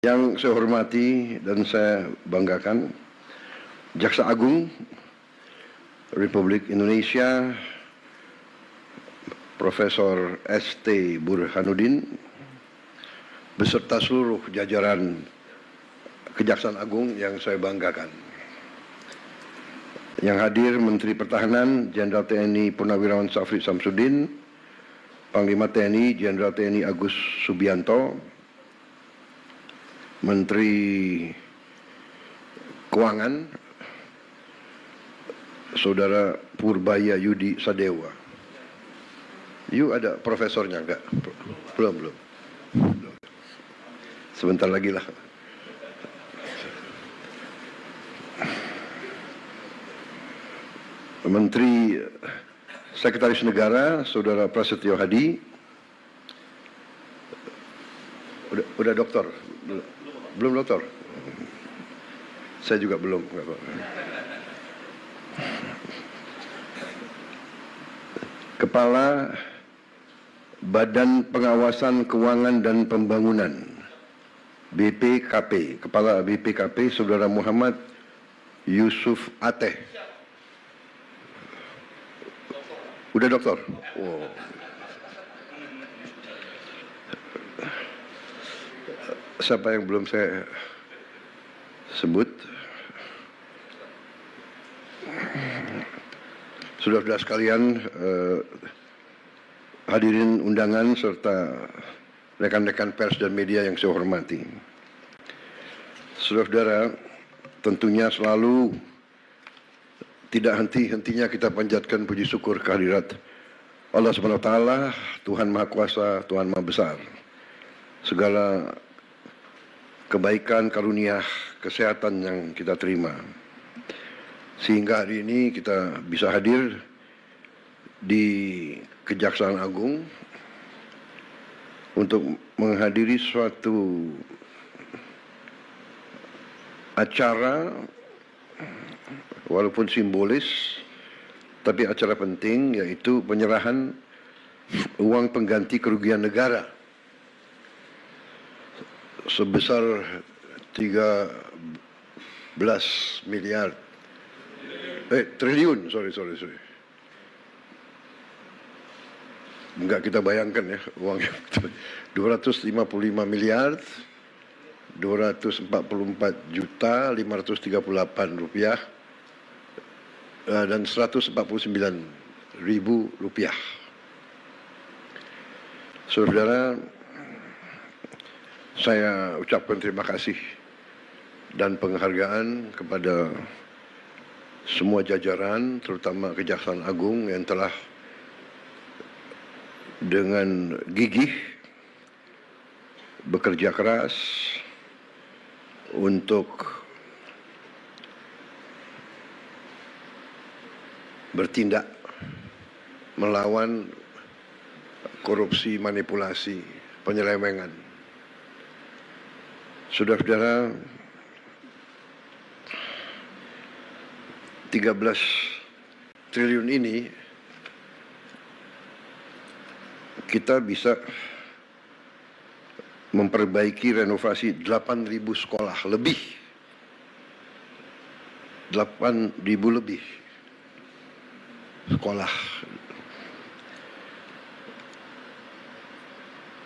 Yang saya hormati dan saya banggakan, Jaksa Agung Republik Indonesia Profesor S.T. Burhanuddin beserta seluruh jajaran Kejaksaan Agung yang saya banggakan. Yang hadir Menteri Pertahanan Jenderal TNI Purnawirawan Syafri Samsudin, Panglima TNI Jenderal TNI Agus Subianto, Menteri Keuangan Saudara Purbaya Yudi Sadewa. Ada profesornya enggak? Belum. Sebentar lagi lah. Menteri Sekretaris Negara Saudara Prasetyo Hadi. Udah doktor? Belum doktor? Saya juga belum. Kepala Badan Pengawasan Keuangan dan Pembangunan BPKP, Kepala BPKP Saudara Muhammad Yusuf Ateh. Udah doktor? Oh. Siapa yang belum saya sebut? Saudara-saudara sekalian, hadirin undangan serta rekan-rekan pers dan media yang saya hormati. Saudara-saudara, tentunya selalu tidak henti-hentinya kita panjatkan puji syukur kehadirat Allah Subhanahu wa taala, Tuhan Maha Kuasa, Tuhan Maha Besar. Segala kebaikan, karunia, kesehatan yang kita terima. Sehingga hari ini kita bisa hadir di Kejaksaan Agung untuk menghadiri suatu acara walaupun simbolis, tapi acara penting, yaitu penyerahan uang pengganti kerugian negara sebesar 13 miliar triliun, sorry. Enggak kita bayangkan ya uangnya. 255 miliar 244 juta 538 rupiah dan 149 ribu rupiah. Saudara, saya ucapkan terima kasih dan penghargaan kepada semua jajaran, terutama Kejaksaan Agung yang telah dengan gigih bekerja keras untuk bertindak melawan korupsi, manipulasi, penyelewengan. Saudara-saudara, 13 triliun ini kita bisa memperbaiki renovasi 8.000 sekolah lebih. 8.000 lebih sekolah.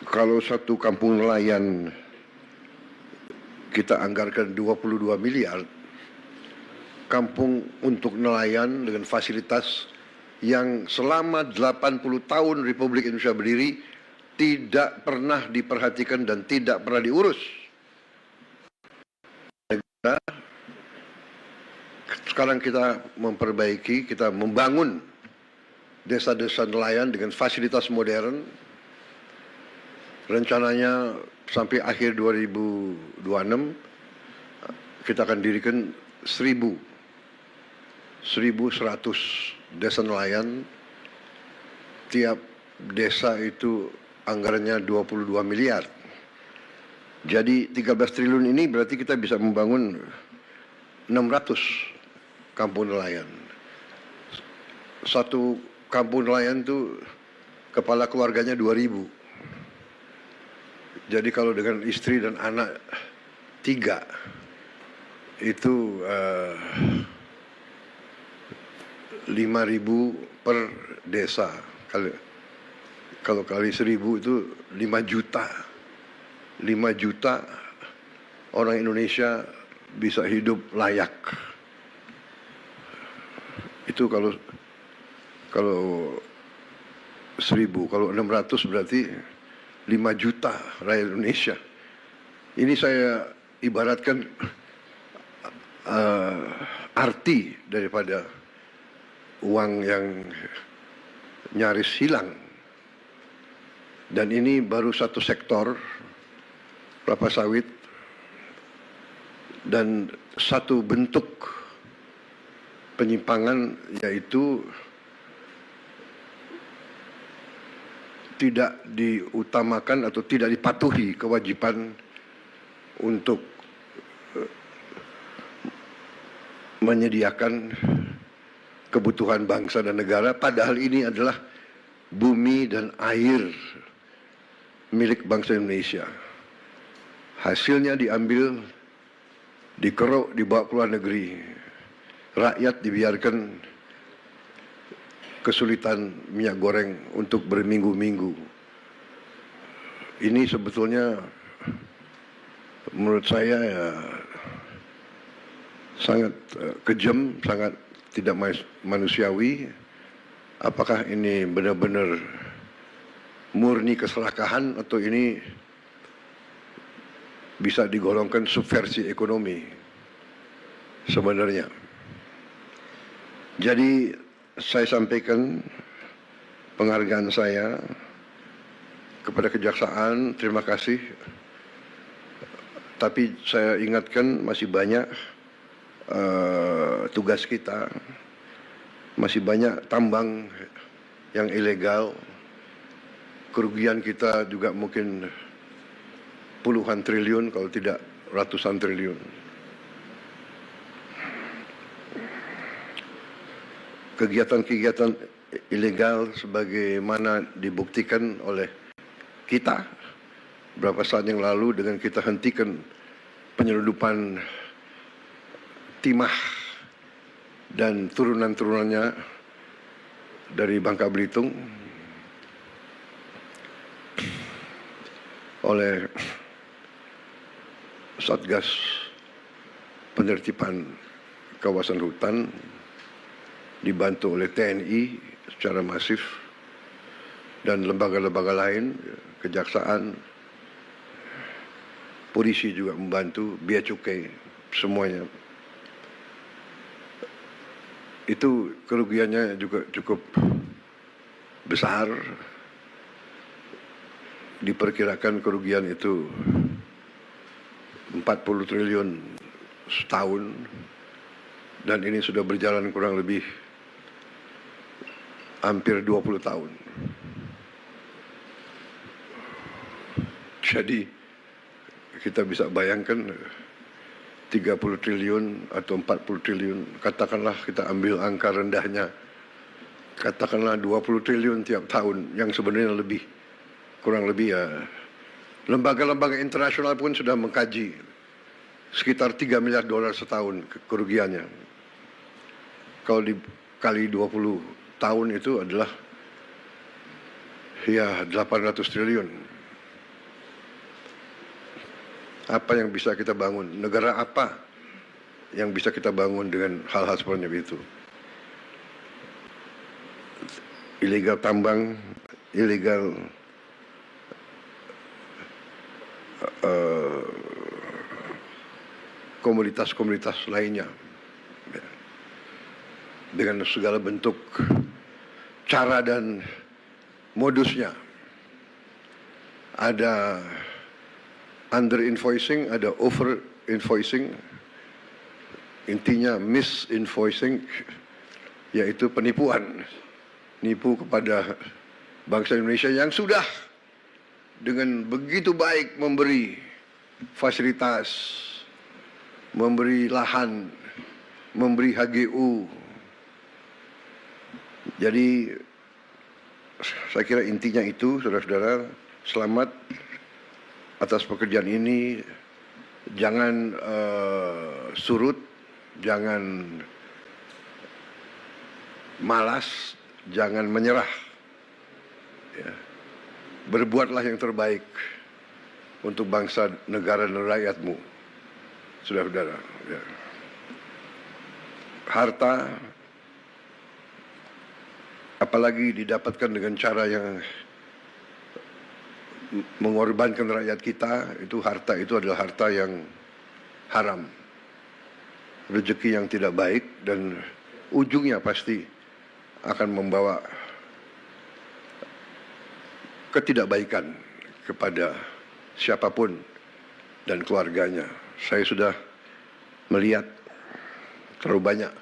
Kalau satu kampung nelayan kita anggarkan 22 miliar, kampung untuk nelayan dengan fasilitas yang selama 80 tahun Republik Indonesia berdiri tidak pernah diperhatikan dan tidak pernah diurus. Sekarang kita memperbaiki, kita membangun desa-desa nelayan dengan fasilitas modern. Rencananya sampai akhir 2026 kita akan dirikan 1.100 desa nelayan. Tiap desa itu anggarannya 22 miliar. Jadi 13 triliun ini berarti kita bisa membangun 600 kampung nelayan. Satu kampung nelayan itu kepala keluarganya 2.000. Jadi kalau dengan istri dan anak 3 itu 5.000 per desa. Kalau kali 1.000 itu 5 juta. 5 juta orang Indonesia bisa hidup layak. Itu kalau 1.000, kalau 600 berarti 5 juta rakyat Indonesia. Ini saya ibaratkan arti daripada uang yang nyaris hilang. Dan ini baru satu sektor, kelapa sawit, dan satu bentuk penyimpangan, yaitu tidak diutamakan atau tidak dipatuhi kewajiban untuk menyediakan kebutuhan bangsa dan negara, padahal ini adalah bumi dan air milik bangsa Indonesia. Hasilnya diambil, dikeruk, dibawa ke luar negeri. Rakyat dibiarkan kesulitan minyak goreng untuk berminggu-minggu. Ini sebetulnya menurut saya ya sangat kejam, sangat tidak manusiawi. Apakah ini benar-benar murni keserakahan atau ini bisa digolongkan subversi ekonomi sebenarnya? Jadi saya sampaikan penghargaan saya kepada kejaksaan, terima kasih. Tapi saya ingatkan masih banyak tugas kita, masih banyak tambang yang ilegal. Kerugian kita juga mungkin puluhan triliun kalau tidak ratusan triliun. Kegiatan-kegiatan ilegal sebagaimana dibuktikan oleh kita beberapa saat yang lalu dengan kita hentikan penyelundupan timah dan turunan-turunannya dari Bangka Belitung oleh Satgas Penertiban Kawasan Hutan dibantu oleh TNI secara masif dan lembaga-lembaga lain, kejaksaan, polisi juga membantu, bea cukai, semuanya. Itu kerugiannya juga cukup besar. Diperkirakan kerugian itu 40 triliun setahun, dan ini sudah berjalan kurang lebih hampir 20 tahun. Jadi kita bisa bayangkan 30 triliun atau 40 triliun, katakanlah kita ambil angka rendahnya, katakanlah 20 triliun tiap tahun, yang sebenarnya lebih, kurang lebih ya. Lembaga-lembaga internasional pun sudah mengkaji sekitar 3 miliar dolar setahun kerugiannya. Kalau dikali 20 tahun itu adalah ya 800 triliun. Apa yang bisa kita bangun? Negara apa yang bisa kita bangun dengan hal-hal seperti itu? Ilegal tambang, ilegal komoditas-komoditas lainnya, dengan segala bentuk cara dan modusnya. Ada under invoicing, ada over invoicing, intinya misinvoicing, yaitu penipuan, nipu kepada bangsa Indonesia yang sudah dengan begitu baik memberi fasilitas, memberi lahan, memberi HGU. Jadi saya kira intinya itu, saudara-saudara. Selamat atas pekerjaan ini. Jangan surut, jangan malas, jangan menyerah. Ya. Berbuatlah yang terbaik untuk bangsa, negara, dan rakyatmu, saudara-saudara. Ya. Harta, apalagi didapatkan dengan cara yang mengorbankan rakyat kita, itu harta itu adalah harta yang haram, rezeki yang tidak baik, dan ujungnya pasti akan membawa ketidakbaikan kepada siapapun dan keluarganya. Saya sudah melihat terlalu banyak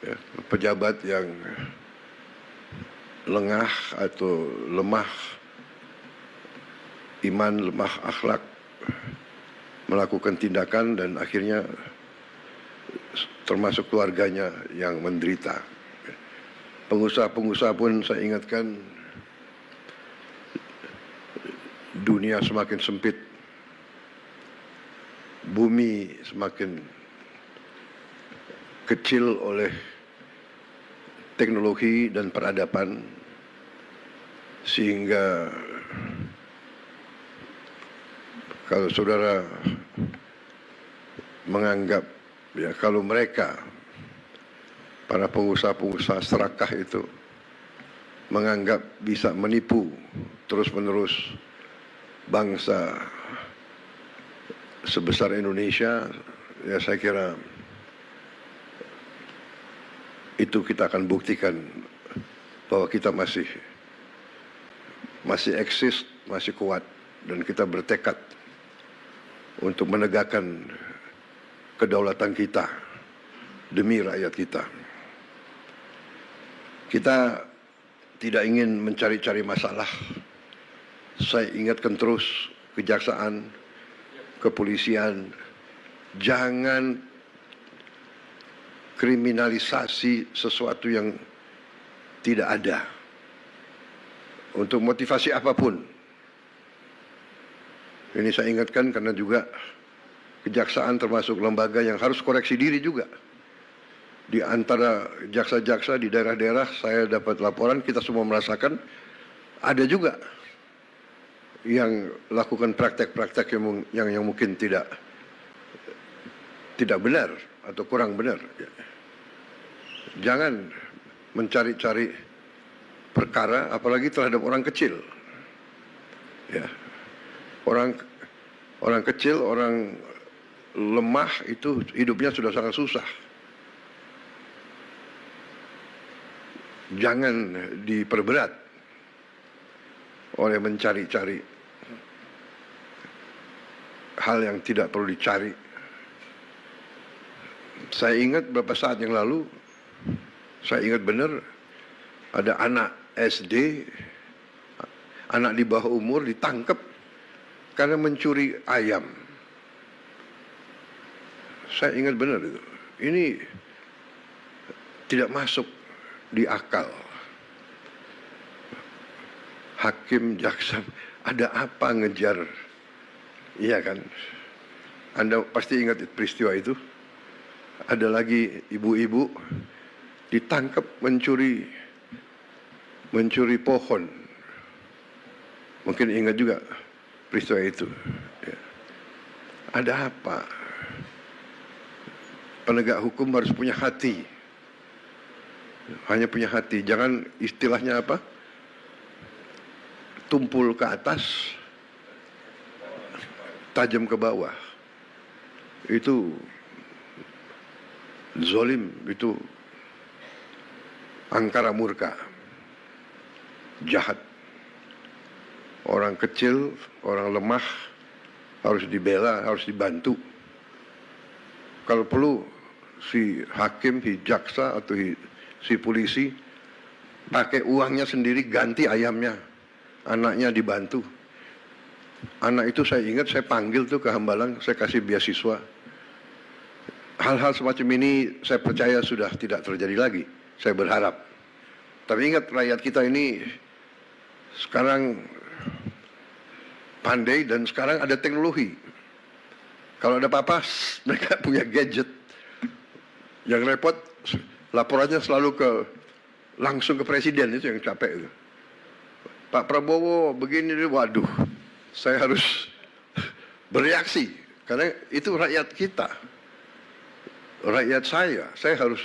ya, pejabat yang lengah atau lemah iman, lemah akhlak, melakukan tindakan dan akhirnya termasuk keluarganya yang menderita. Pengusaha-pengusaha pun saya ingatkan, dunia semakin sempit, bumi semakin kecil oleh teknologi dan peradaban, sehingga kalau saudara menganggap ya kalau mereka para pengusaha-pengusaha serakah itu menganggap bisa menipu terus-menerus bangsa sebesar Indonesia, ya saya kira itu kita akan buktikan bahwa kita masih eksis, masih kuat, dan kita bertekad untuk menegakkan kedaulatan kita demi rakyat kita. Kita tidak ingin mencari-cari masalah. Saya ingatkan terus kejaksaan, kepolisian, jangan kriminalisasi sesuatu yang tidak ada untuk motivasi apapun. Ini saya ingatkan karena juga kejaksaan termasuk lembaga yang harus koreksi diri juga. Di antara jaksa-jaksa di daerah-daerah saya dapat laporan, kita semua merasakan ada juga yang lakukan praktek-praktek yang mungkin tidak benar atau kurang benar. Jangan mencari-cari perkara, apalagi terhadap orang kecil. Ya. Orang kecil, orang lemah itu hidupnya sudah sangat susah. Jangan diperberat oleh mencari-cari hal yang tidak perlu dicari. Saya ingat beberapa saat yang lalu, saya ingat benar ada anak SD, anak di bawah umur ditangkap karena mencuri ayam. Saya ingat benar itu. Ini tidak masuk di akal. Hakim, jaksa, ada apa ngejar? Iya kan? Anda pasti ingat peristiwa itu. Ada lagi ibu-ibu ditangkap mencuri pohon. Mungkin ingat juga peristiwa itu. Ya. Ada apa? Penegak hukum harus punya hati. Hanya punya hati. Jangan istilahnya apa? Tumpul ke atas, tajam ke bawah. Itu zolim, itu angkara murka, jahat. Orang kecil, orang lemah harus dibela, harus dibantu. Kalau perlu si hakim, si jaksa atau si polisi pakai uangnya sendiri ganti ayamnya, anaknya dibantu. Anak itu saya ingat saya panggil tuh ke Hambalang, saya kasih beasiswa. Hal-hal semacam ini saya percaya sudah tidak terjadi lagi. Saya berharap. Tapi ingat rakyat kita ini sekarang pandai dan sekarang ada teknologi. Kalau ada apa-apa, mereka punya gadget. Yang repot, laporannya selalu langsung ke presiden, itu yang capek itu. Pak Prabowo begini, waduh, saya harus bereaksi karena itu rakyat kita, rakyat saya harus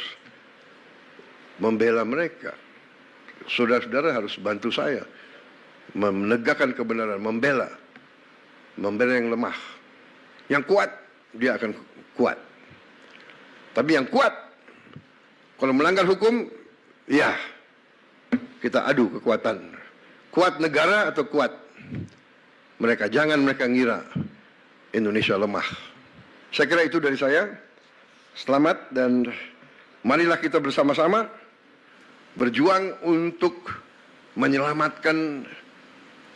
membela mereka. Saudara-saudara harus bantu saya menegakkan kebenaran, membela yang lemah. Yang kuat dia akan kuat. Tapi yang kuat kalau melanggar hukum, ya kita adu kekuatan. Kuat negara atau kuat mereka. Jangan mereka ngira Indonesia lemah. Saya kira itu dari saya. Selamat dan marilah kita bersama-sama berjuang untuk menyelamatkan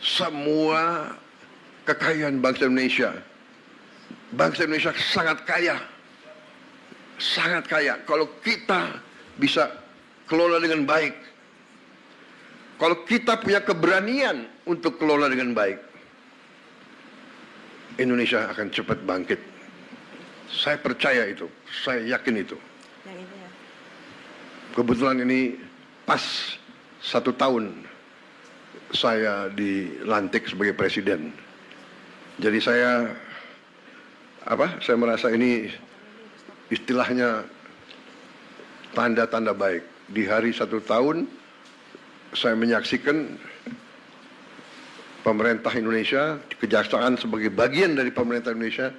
semua kekayaan bangsa Indonesia. Bangsa Indonesia sangat kaya. Sangat kaya. Kalau kita bisa kelola dengan baik. Kalau kita punya keberanian untuk kelola dengan baik, Indonesia akan cepat bangkit. Saya percaya itu. Saya yakin itu. Kebetulan ini pas 1 tahun saya dilantik sebagai presiden. Jadi saya merasa ini istilahnya tanda-tanda baik. Di hari 1 tahun saya menyaksikan pemerintah Indonesia, kejaksaan sebagai bagian dari pemerintah Indonesia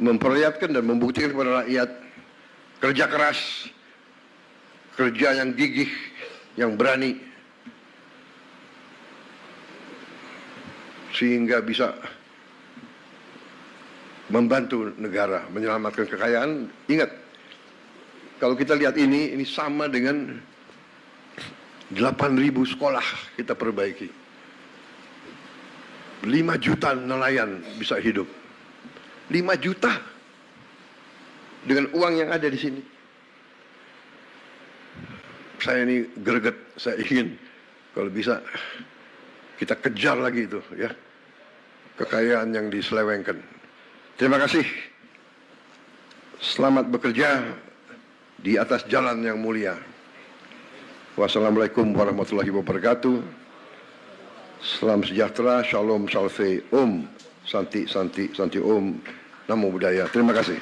memperlihatkan dan membuktikan kepada rakyat kerja keras, kerja yang gigih, yang berani, sehingga bisa membantu negara menyelamatkan kekayaan. Ingat, kalau kita lihat ini sama dengan 8.000 sekolah kita perbaiki. 5 juta nelayan bisa hidup. 5 juta dengan uang yang ada di sini. Saya ini greget, saya ingin kalau bisa kita kejar lagi itu, ya, kekayaan yang diselewengkan. Terima kasih. Selamat bekerja di atas jalan yang mulia. Wassalamualaikum warahmatullahi wabarakatuh. Salam sejahtera, shalom, salve, om, santi, santi, santi, om, namo buddhaya. Terima kasih.